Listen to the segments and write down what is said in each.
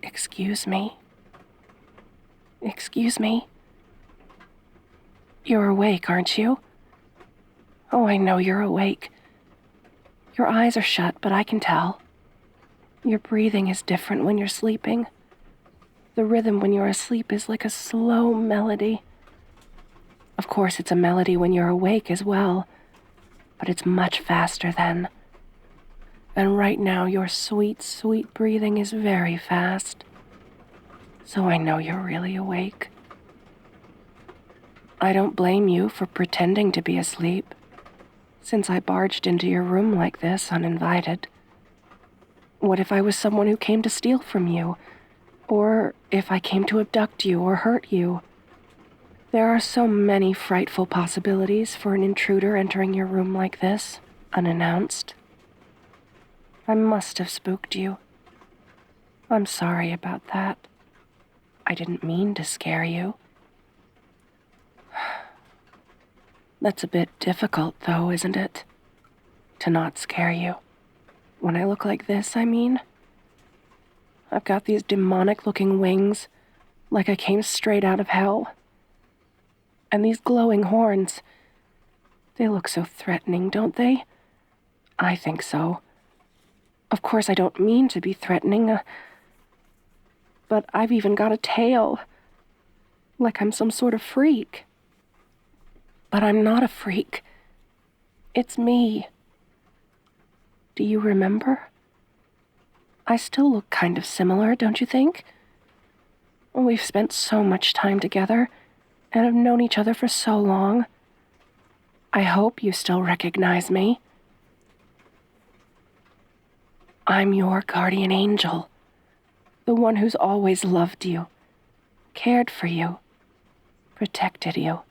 Excuse me. Excuse me. You're awake, aren't you? Oh, I know you're awake. Your eyes are shut, but I can tell. Your breathing is different when you're sleeping. The rhythm when you're asleep is like a slow melody. Of course, it's a melody when you're awake as well, but it's much faster then. And right now, your sweet, sweet breathing is very fast. So I know you're really awake. I don't blame you for pretending to be asleep, since I barged into your room like this uninvited. What if I was someone who came to steal from you? Or if I came to abduct you or hurt you? There are so many frightful possibilities for an intruder entering your room like this, unannounced. I must have spooked you. I'm sorry about that. I didn't mean to scare you. That's a bit difficult, though, isn't it? To not scare you. When I look like this, I mean. I've got these demonic-looking wings, like I came straight out of hell. And these glowing horns. They look so threatening, don't they? I think so. Of course, I don't mean to be threatening, but I've even got a tail. Like I'm some sort of freak. But I'm not a freak. It's me. Do you remember? I still look kind of similar, don't you think? We've spent so much time together and have known each other for so long. I hope you still recognize me. I'm your guardian angel, the one who's always loved you, cared for you, protected you.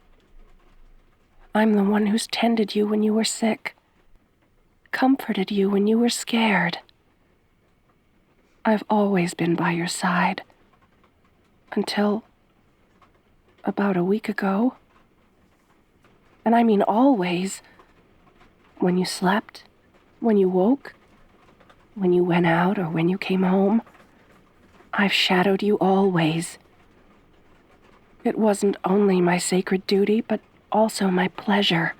I'm the one who's tended you when you were sick, comforted you when you were scared. I've always been by your side, until about a week ago. And I mean always. When you slept, when you woke, when you went out or when you came home, I've shadowed you always. It wasn't only my sacred duty, but also my pleasure,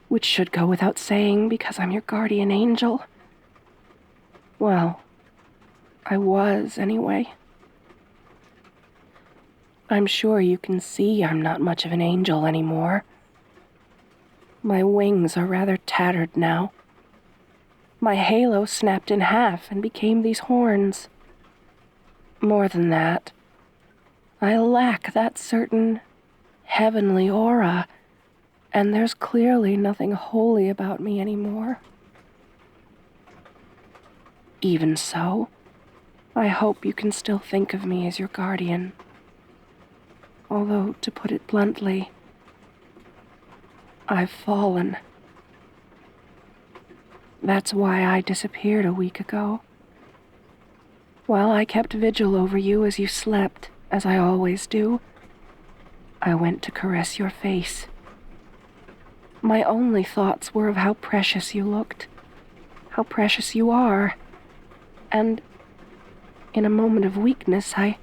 which should go without saying because I'm your guardian angel. Well, I was anyway. I'm sure you can see I'm not much of an angel anymore. My wings are rather tattered now. My halo snapped in half and became these horns. More than that, I lack that certain heavenly aura, and there's clearly nothing holy about me anymore. Even so, I hope you can still think of me as your guardian. Although, to put it bluntly, I've fallen. That's why I disappeared a week ago. While I kept vigil over you as you slept, as I always do, I went to caress your face. My only thoughts were of how precious you looked, how precious you are, and in a moment of weakness, I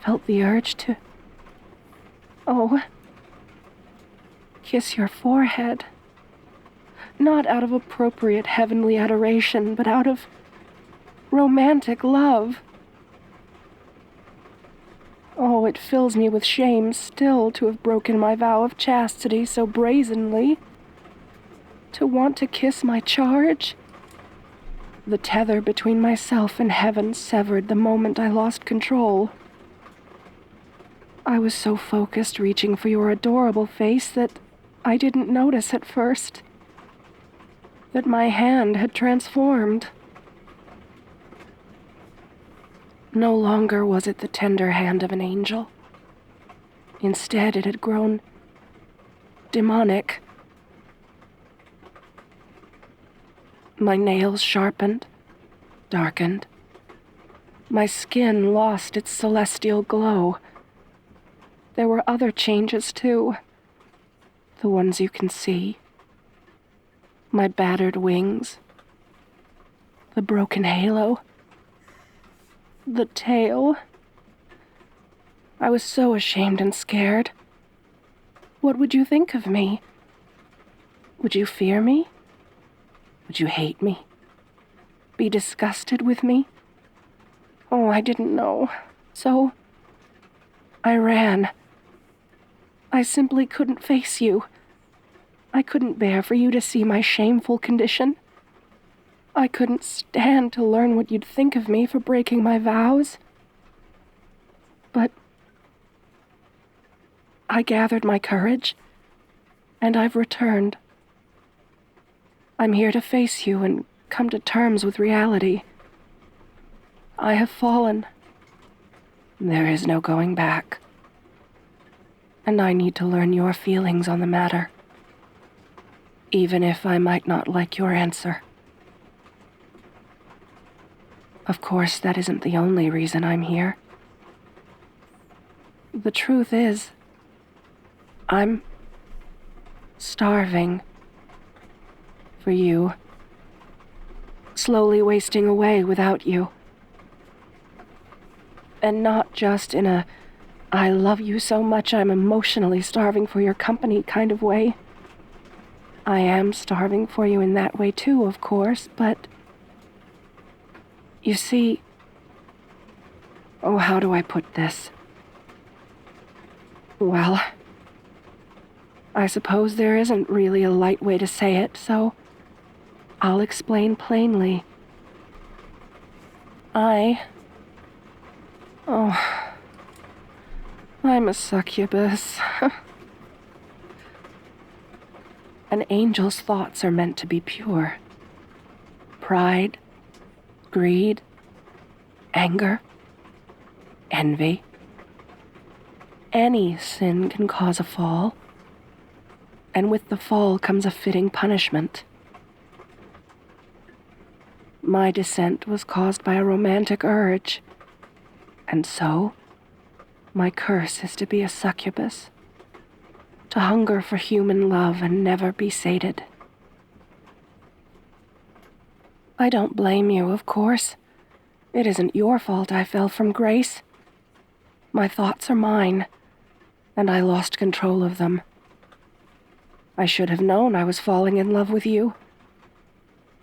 felt the urge to, kiss your forehead. Not out of appropriate heavenly adoration, but out of romantic love. Oh, it fills me with shame still to have broken my vow of chastity so brazenly. To want to kiss my charge. The tether between myself and heaven severed the moment I lost control. I was so focused reaching for your adorable face that I didn't notice at first that my hand had transformed. No longer was it the tender hand of an angel. Instead, it had grown demonic. My nails sharpened, darkened. My skin lost its celestial glow. There were other changes, too. The ones you can see. My battered wings. The broken halo. The tail. I was so ashamed and scared. What would you think of me? Would you fear me? Would you hate me? Be disgusted with me? Oh, I didn't know. So, I ran. I simply couldn't face you. I couldn't bear for you to see my shameful condition. I couldn't stand to learn what you'd think of me for breaking my vows. But I gathered my courage, and I've returned. I'm here to face you and come to terms with reality. I have fallen. There is no going back. And I need to learn your feelings on the matter, even if I might not like your answer. Of course, that isn't the only reason I'm here. The truth is, I'm starving for you, slowly wasting away without you. And not just in a I love you so much I'm emotionally starving for your company kind of way. I am starving for you in that way too, of course, but you see, oh, how do I put this? Well, I suppose there isn't really a light way to say it, so I'll explain plainly. I'm a succubus. An angel's thoughts are meant to be pure. Pride, greed, anger, envy. Any sin can cause a fall, and with the fall comes a fitting punishment. My descent was caused by a romantic urge, and so my curse is to be a succubus, to hunger for human love and never be sated. I don't blame you, of course. It isn't your fault I fell from grace. My thoughts are mine, and I lost control of them. I should have known I was falling in love with you.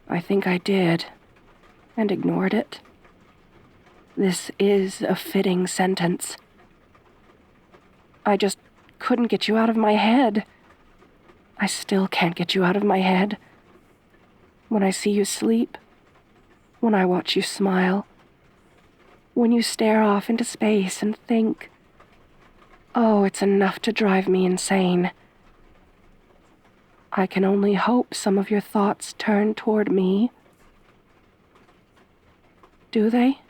I think I did, and ignored it. This is a fitting sentence. I just couldn't get you out of my head. I still can't get you out of my head. When I see you sleep, when I watch you smile, when you stare off into space and think, oh, it's enough to drive me insane. I can only hope some of your thoughts turn toward me. Do they?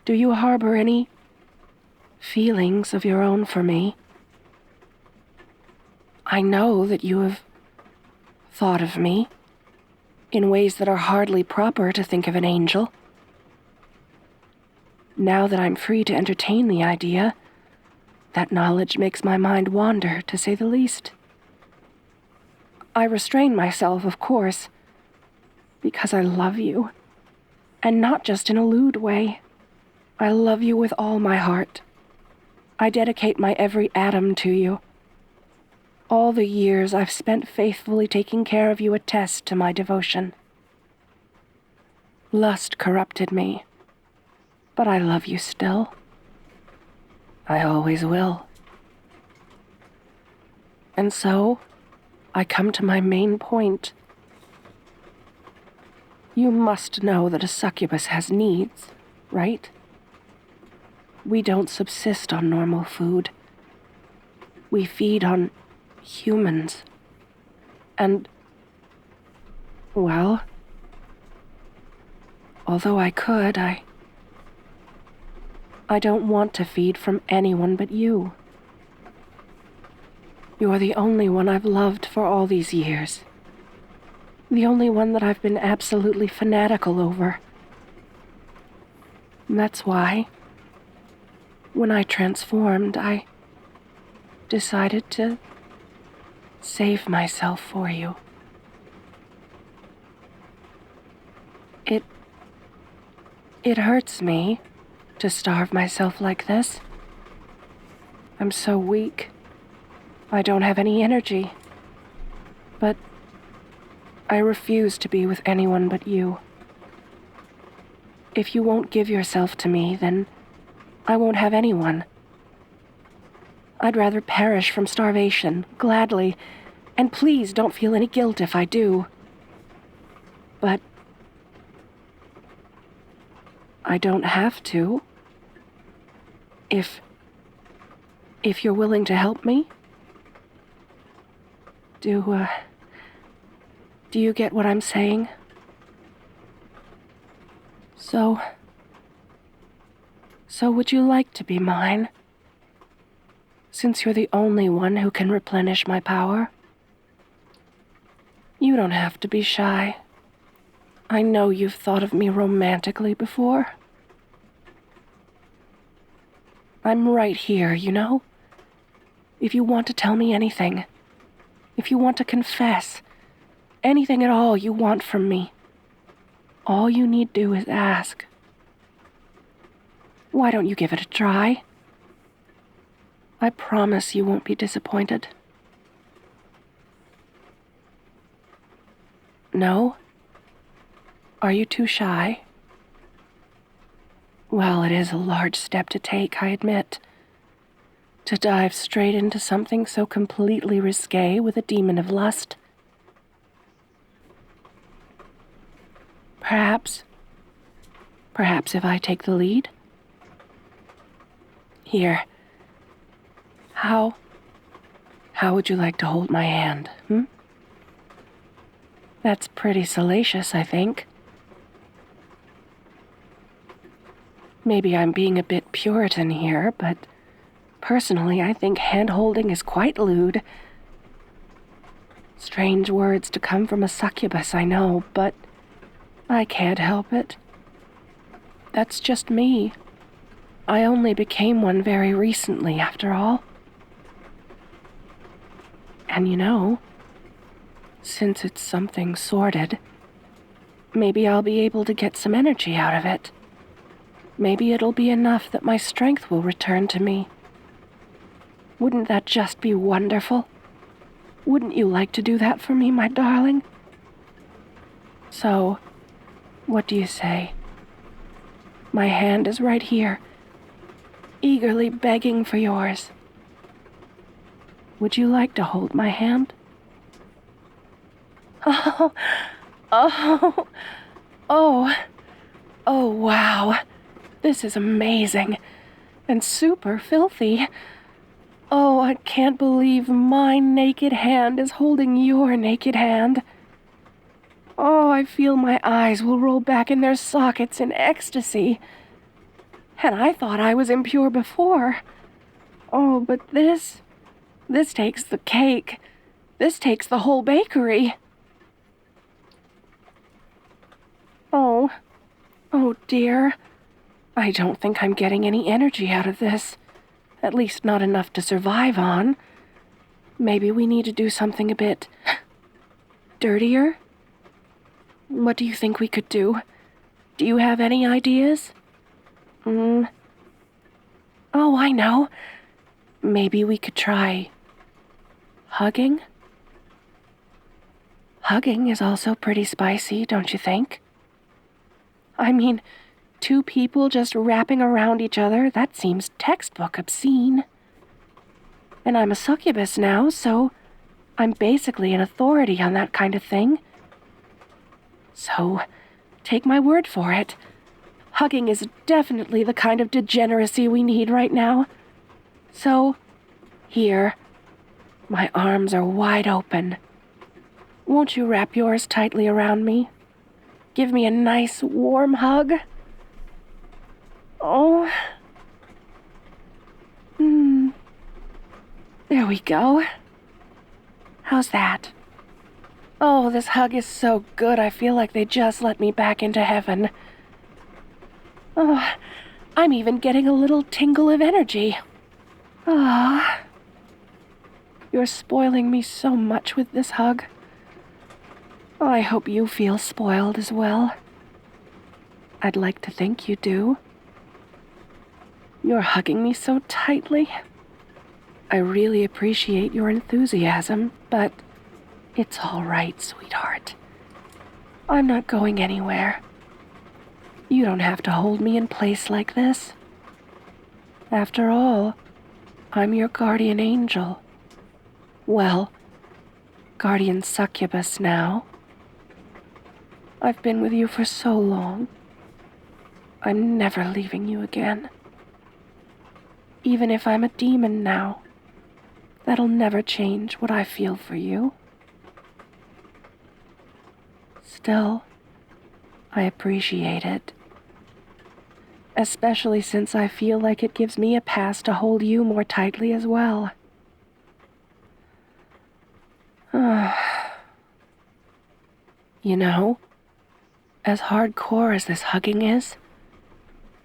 Do you harbor any feelings of your own for me? I know that you have thought of me in ways that are hardly proper to think of an angel. Now that I'm free to entertain the idea, that knowledge makes my mind wander, to say the least. I restrain myself, of course, because I love you, and not just in a lewd way. I love you with all my heart. I dedicate my every atom to you. All the years I've spent faithfully taking care of you attest to my devotion. Lust corrupted me, but I love you still. I always will. And so, I come to my main point. You must know that a succubus has needs, right? We don't subsist on normal food. We feed on humans. And, well, although I could, I don't want to feed from anyone but you. You're the only one I've loved for all these years. The only one that I've been absolutely fanatical over. And that's why, when I transformed, I decided to save myself for you. It hurts me to starve myself like this. I'm so weak. I don't have any energy. But I refuse to be with anyone but you. If you won't give yourself to me, then I won't have anyone. I'd rather perish from starvation, gladly, and please don't feel any guilt if I do. But I don't have to. If you're willing to help me, do you get what I'm saying? So would you like to be mine? Since you're the only one who can replenish my power? You don't have to be shy. I know you've thought of me romantically before. I'm right here, you know? If you want to tell me anything, if you want to confess, anything at all you want from me, all you need do is ask. Why don't you give it a try? I promise you won't be disappointed. No? Are you too shy? Well, it is a large step to take, I admit. To dive straight into something so completely risque with a demon of lust. Perhaps if I take the lead? Here. How would you like to hold my hand, That's pretty salacious, I think. Maybe I'm being a bit Puritan here, but personally I think hand-holding is quite lewd. Strange words to come from a succubus, I know, but I can't help it. That's just me. I only became one very recently, after all. And you know, since it's something sordid, maybe I'll be able to get some energy out of it. Maybe it'll be enough that my strength will return to me. Wouldn't that just be wonderful? Wouldn't you like to do that for me, my darling? So, what do you say? My hand is right here, eagerly begging for yours. Would you like to hold my hand? Oh, oh, oh, oh, wow. This is amazing and super filthy. Oh, I can't believe my naked hand is holding your naked hand. Oh, I feel my eyes will roll back in their sockets in ecstasy. And I thought I was impure before. Oh, but this takes the cake. This takes the whole bakery. Oh dear. I don't think I'm getting any energy out of this. At least not enough to survive on. Maybe we need to do something a bit dirtier? What do you think we could do? Do you have any ideas? Oh, I know. Maybe we could try hugging? Hugging is also pretty spicy, don't you think? I mean, two people just wrapping around each other, that seems textbook obscene. And I'm a succubus now, so I'm basically an authority on that kind of thing. So, take my word for it. Hugging is definitely the kind of degeneracy we need right now. So, here, my arms are wide open. Won't you wrap yours tightly around me? Give me a nice, warm hug. Oh. There we go. How's that? Oh, this hug is so good, I feel like they just let me back into heaven. Oh, I'm even getting a little tingle of energy. Ah. You're spoiling me so much with this hug. I hope you feel spoiled as well. I'd like to think you do. You're hugging me so tightly. I really appreciate your enthusiasm, but it's all right, sweetheart. I'm not going anywhere. You don't have to hold me in place like this. After all, I'm your guardian angel. Well, guardian succubus now. I've been with you for so long. I'm never leaving you again. Even if I'm a demon now, that'll never change what I feel for you. Still, I appreciate it. Especially since I feel like it gives me a pass to hold you more tightly as well. You know, as hardcore as this hugging is,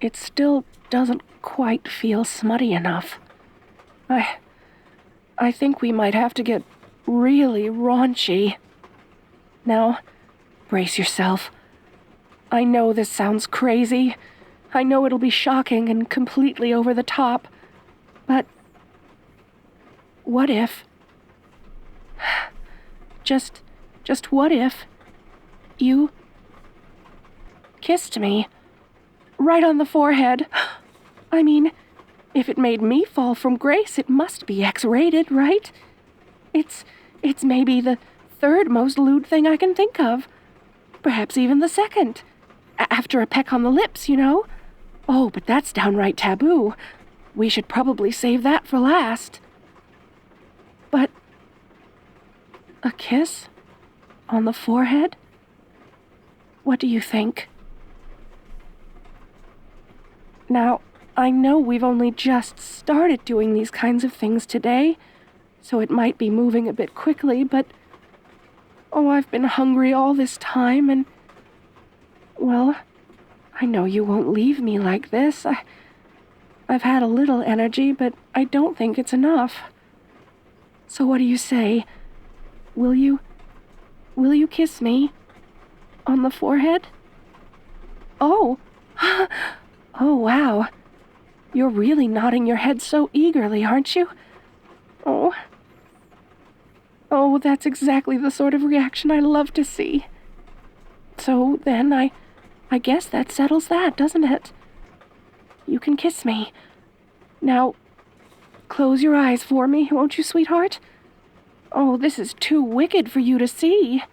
it still doesn't quite feel smutty enough. I think we might have to get really raunchy. Now, brace yourself. I know this sounds crazy. I know it'll be shocking and completely over the top. But what if... Just what if you kissed me right on the forehead? I mean, if it made me fall from grace, it must be X-rated, right? It's maybe the third most lewd thing I can think of. Perhaps even the second. After a peck on the lips, you know? Oh, but that's downright taboo. We should probably save that for last. But a kiss on the forehead? What do you think? Now, I know we've only just started doing these kinds of things today, so it might be moving a bit quickly, but... Oh, I've been hungry all this time, and... Well, I know you won't leave me like this. I've had a little energy, but I don't think it's enough. So what do you say? Will you kiss me? On the forehead? Oh! Oh, wow. You're really nodding your head so eagerly, aren't you? Oh. Oh, that's exactly the sort of reaction I love to see. So then, I guess that settles that, doesn't it? You can kiss me. Now, close your eyes for me, won't you, sweetheart? Oh, this is too wicked for you to see.